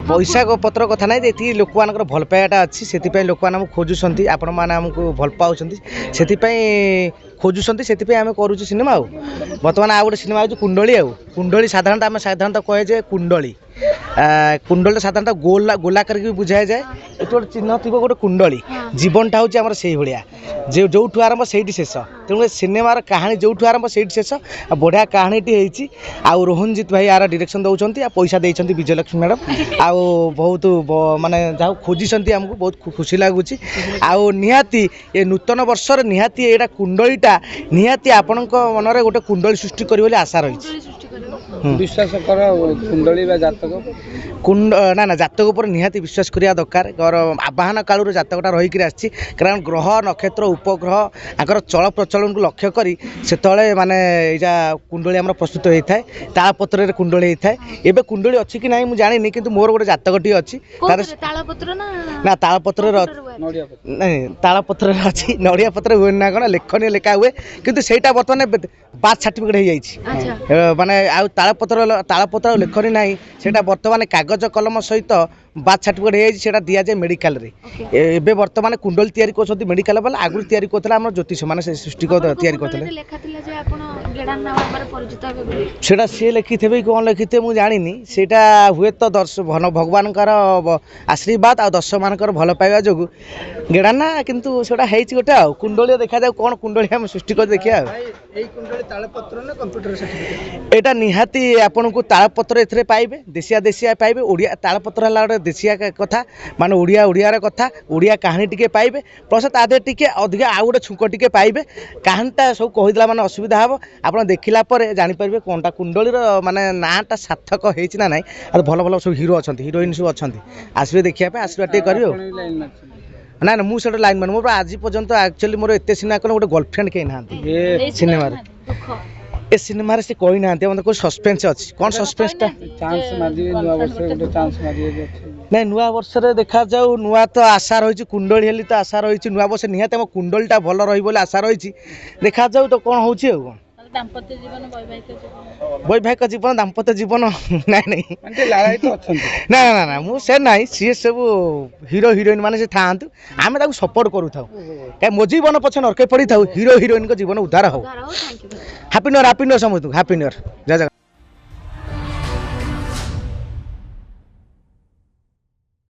पैसा पत्र कथा ना ये लोक मान भल पाइबाटा अच्छी से लोक मैंने खोजुंट आपण मैंने आमको भल पाँच से खोजुंट से आम करुँ सिनेमा बर्तमान आ गए सिनेमा हूँ कुंडली कुंडली साधारणतः आम साधारणतः कहे जे कुंडली कुंडली साधारणतः गोलाकार भी बुझाए जाए ये गोटे चिन्ह थी गोटे कुंडली जीवनटा हूँ से भाया जो आरंभ से शेष तेणु सिनेमार कहानी जो आरंभ से शेष बढ़िया कहानीटी आउ रोहनजित भाई यार डायरेक्शन दौरान पैसा देते विजयलक्ष्मी मैडम आउ बहुत माने जहाँ खोजी आमको बहुत खुशी लगुच आउ निहाती ये नूतन वर्ष निहाती यहाँ कुंडलीटा निहाती आपण मन में गोटे कुंडली सृष्टि कर आशा रही विश्वास कर कुंडली जातक कुंड ना ना जातक पर निहाती विश्वास करिया दरकार आवाहन कालू जातकटा रहीकि आसी कारण ग्रह नक्षत्र उपग्रह आकर चल प्रचलन को लक्ष्य करी से माने या कुंडली आम प्रस्तुत होता है तालपत्र कुंडली होता है एवं कुंडली अच्छी कि ना मुझे जानी किंतु मोर गोटे जातकटी अच्छी ना तालपत्र नहीं तालपत्र अच्छी नड़िया पत्र हुए ना कौन लेखनी लेखा हुए किंतु सेटा बर्तमान बार्थ सर्टिफिकेट हो माने तालपत्र लेखनी ना सेटा बर्तमान कागज कलम सहित बार्थ सर्टिफिकेट हो दि जाए मेडिकल रे एबे बर्तमान कुंडली तैयारी कर मेडिकल वाला आगुरी तैयारी करते आम ज्योतिष मैंने सृष्टि तैयारी करते सी लिखिथे कौन लिखिथे मुझे जानी से हुए तो भगवान आशीर्वाद आ दर्शक मान भल पाइबा जो गेड़ाना किंतु सेटा गोटे आ कुंडली देखा जाए कौन कुंडली आम सृष्टि कर देखिए यहाँ निहाती आपन को तालपत्र ए पाइबे देशिया देशिया पाइबे ओडिया तालपत्र है गोटे देशिया कथा माने ओडिया ओडिया कथा ओडिया कहानी टिके पाइबे प्लस तादे टिके अधिक आउ गोटे छुंक टिके पाइबे कहानीटा सब कहीदेला माने असुविधा हम आप देखला जापर कौनटा कुंडली माने नाटा सार्थक होना ना भल भल सब हिरो अच्छा हिरोइन सब अच्छा आसवे देखा आशीर्वाद टे कर ना ना मुझे लाइन मैन मोर आज पर्यंत एक्चुअली मोर एत सिनेमा कौन गोटे गर्लफ्रेंड कहीं ना सिनेमा ए सिनेमा से कही ना मतलब कोई सस्पेंस अच्छी कौन सस्पेंसटा ना नुआ वर्ष देखा जाऊ नुआ तो आशा रही कुंडली हेली तो आशा रही नुआ वर्ष निहत आम कुंडलीटा भल रही आशा रही देखा जाऊ तो कौन हो वैवाहिक जीवन दाम्पत्य जीवन ना ना ना ना मुझे ना सी सब हीरो हिरोइन मैंने था आम सपोर्ट करूँ मो जीवन पछे नरके पड़ी था हीरो हिरोइन जीवन उद्धार हो हैप्पी न्यू ईयर समस्त हैप्पी न्यू ईयर जय जगन्नाथ।